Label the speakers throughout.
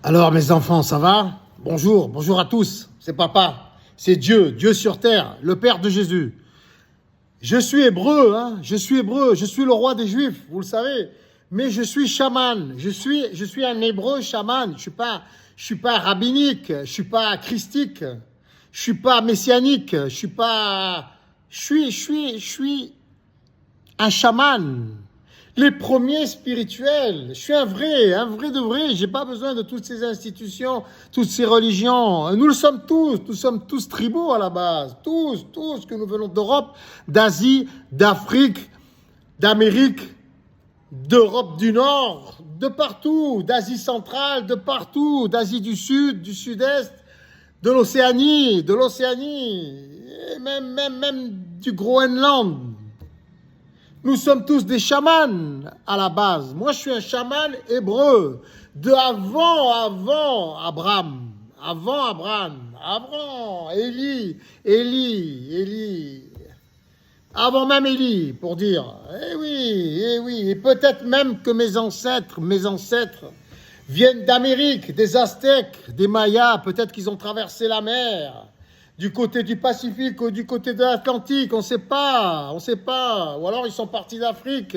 Speaker 1: Alors mes enfants, ça va? Bonjour, bonjour à tous. C'est papa, c'est Dieu, Dieu sur terre, le Père de Jésus. Je suis hébreu, je suis hébreu, je suis le roi des Juifs, vous le savez. Mais je suis chaman, je suis un hébreu chaman. Je suis pas rabbinique, je suis pas christique, je suis pas messianique, je suis un chaman. Les premiers spirituels. Je suis un vrai de vrai. J'ai pas besoin de toutes ces institutions, toutes ces religions. Nous le sommes tous. Nous sommes tous tribaux à la base. Tous, que nous venons d'Europe, d'Asie, d'Afrique, d'Amérique, d'Europe du Nord, de partout, d'Asie centrale, de partout, d'Asie du Sud, du Sud-Est, de l'Océanie, et même du Groenland. Nous sommes tous des chamans à la base. Moi, je suis un chaman hébreu de avant Abraham, avant Élie, avant même Élie, pour dire. Eh oui, et peut-être même que mes ancêtres viennent d'Amérique, des Aztèques, des Mayas, peut-être qu'ils ont traversé la mer. Du côté du Pacifique ou du côté de l'Atlantique, on ne sait pas. Ou alors ils sont partis d'Afrique,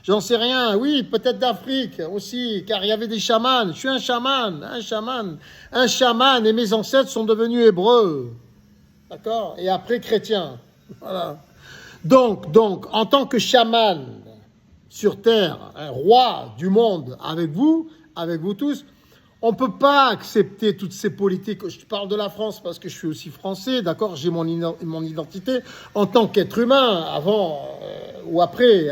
Speaker 1: j'en sais rien. Oui, peut-être d'Afrique aussi, car il y avait des chamans. Je suis un chaman, et mes ancêtres sont devenus hébreux, d'accord? Et après chrétiens, voilà. Donc, en tant que chaman sur terre, un roi du monde avec vous tous, on ne peut pas accepter toutes ces politiques. Je parle de la France parce que je suis aussi français, d'accord? J'ai mon identité en tant qu'être humain, avant ou après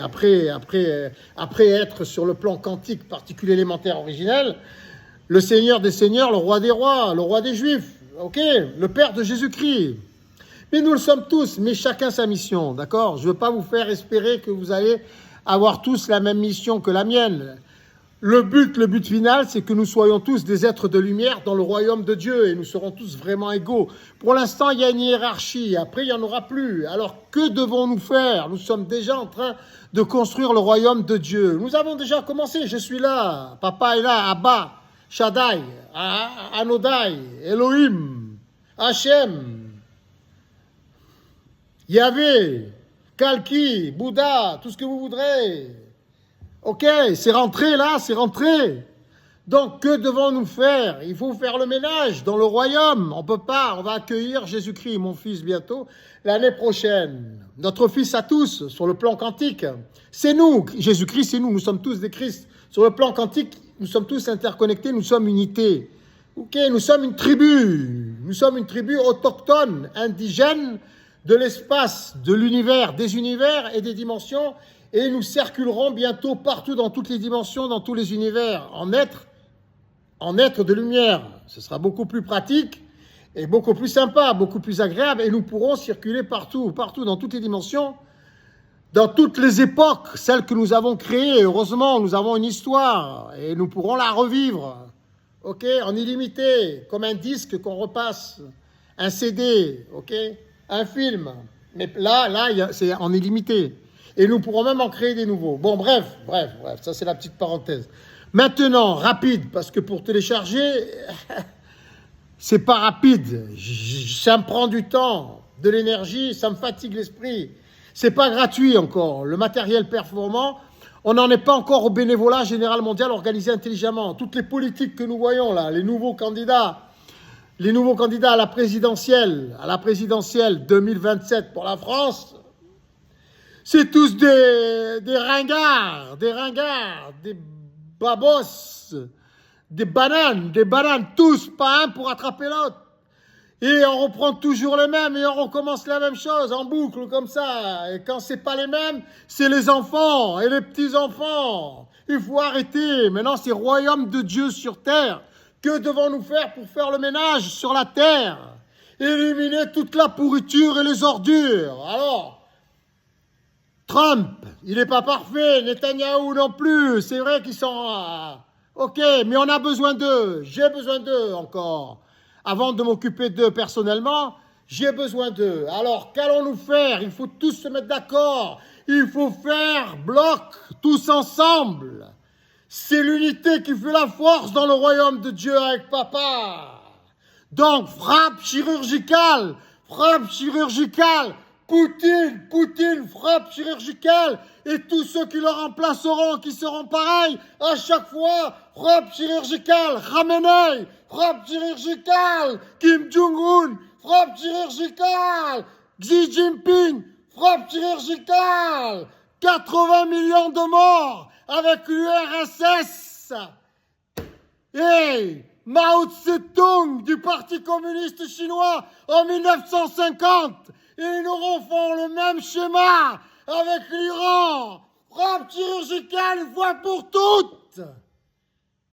Speaker 1: être sur le plan quantique, particule élémentaire originel, le Seigneur des Seigneurs, le Roi des Rois, le Roi des Juifs, ok? Le Père de Jésus-Christ. Mais nous le sommes tous, mais chacun sa mission, d'accord? Je ne veux pas vous faire espérer que vous allez avoir tous la même mission que la mienne. Le but final, c'est que nous soyons tous des êtres de lumière dans le royaume de Dieu et nous serons tous vraiment égaux. Pour l'instant, il y a une hiérarchie, après il n'y en aura plus. Alors que devons-nous faire? Nous sommes déjà en train de construire le royaume de Dieu. Nous avons déjà commencé, je suis là, papa est là, Abba, Shaddai, Anodai, Elohim, Hachem, Yahvé, Kalki, Bouddha, tout ce que vous voudrez. Ok, c'est rentré là, c'est rentré. Donc, que devons-nous faire? Il faut faire le ménage dans le royaume. On peut pas, on va accueillir Jésus-Christ, mon fils, bientôt, l'année prochaine. Notre fils à tous, sur le plan quantique. C'est nous, Jésus-Christ, c'est nous, nous sommes tous des Christ. Sur le plan quantique, nous sommes tous interconnectés, nous sommes unité. Ok, nous sommes une tribu autochtone, indigène de l'espace, de l'univers, des univers et des dimensions. Et nous circulerons bientôt partout dans toutes les dimensions, dans tous les univers, en être de lumière. Ce sera beaucoup plus pratique et beaucoup plus sympa, beaucoup plus agréable. Et nous pourrons circuler partout, dans toutes les dimensions, dans toutes les époques, celles que nous avons créées. Heureusement, nous avons une histoire et nous pourrons la revivre. Ok, en illimité, comme un disque qu'on repasse, un CD, ok, un film. Mais là, c'est en illimité. Et nous pourrons même en créer des nouveaux. Bon, bref, ça c'est la petite parenthèse. Maintenant, rapide, parce que pour télécharger, c'est pas rapide. Ça me prend du temps, de l'énergie, ça me fatigue l'esprit. C'est pas gratuit encore. Le matériel performant, on n'en est pas encore au bénévolat général mondial organisé intelligemment. Toutes les politiques que nous voyons là, les nouveaux candidats à la présidentielle 2027 pour la France, c'est tous des ringards, des babos, des bananes, tous, pas un pour attraper l'autre. Et on reprend toujours les mêmes et on recommence la même chose en boucle comme ça. Et quand c'est pas les mêmes, c'est les enfants et les petits-enfants. Il faut arrêter. Maintenant, c'est royaume de Dieu sur terre. Que devons-nous faire pour faire le ménage sur la terre? Éliminer toute la pourriture et les ordures. Alors, Trump, il n'est pas parfait, Netanyahou non plus, c'est vrai qu'ils sont... ok, mais on a besoin d'eux, j'ai besoin d'eux encore. Avant de m'occuper d'eux personnellement, j'ai besoin d'eux. Alors, qu'allons-nous faire? Il faut tous se mettre d'accord, il faut faire bloc, tous ensemble. C'est l'unité qui fait la force dans le royaume de Dieu avec papa. Donc, frappe chirurgicale, Poutine, frappe chirurgicale, et tous ceux qui le remplaceront, qui seront pareils, à chaque fois, frappe chirurgicale, Khamenei, frappe chirurgicale, Kim Jong-un, frappe chirurgicale, Xi Jinping, frappe chirurgicale, 80 millions de morts avec l'URSS. Hey, Mao Tse-tung du Parti communiste chinois en 1950. Et nous refont le même schéma avec l'Iran. Frappe chirurgicale une fois pour toutes.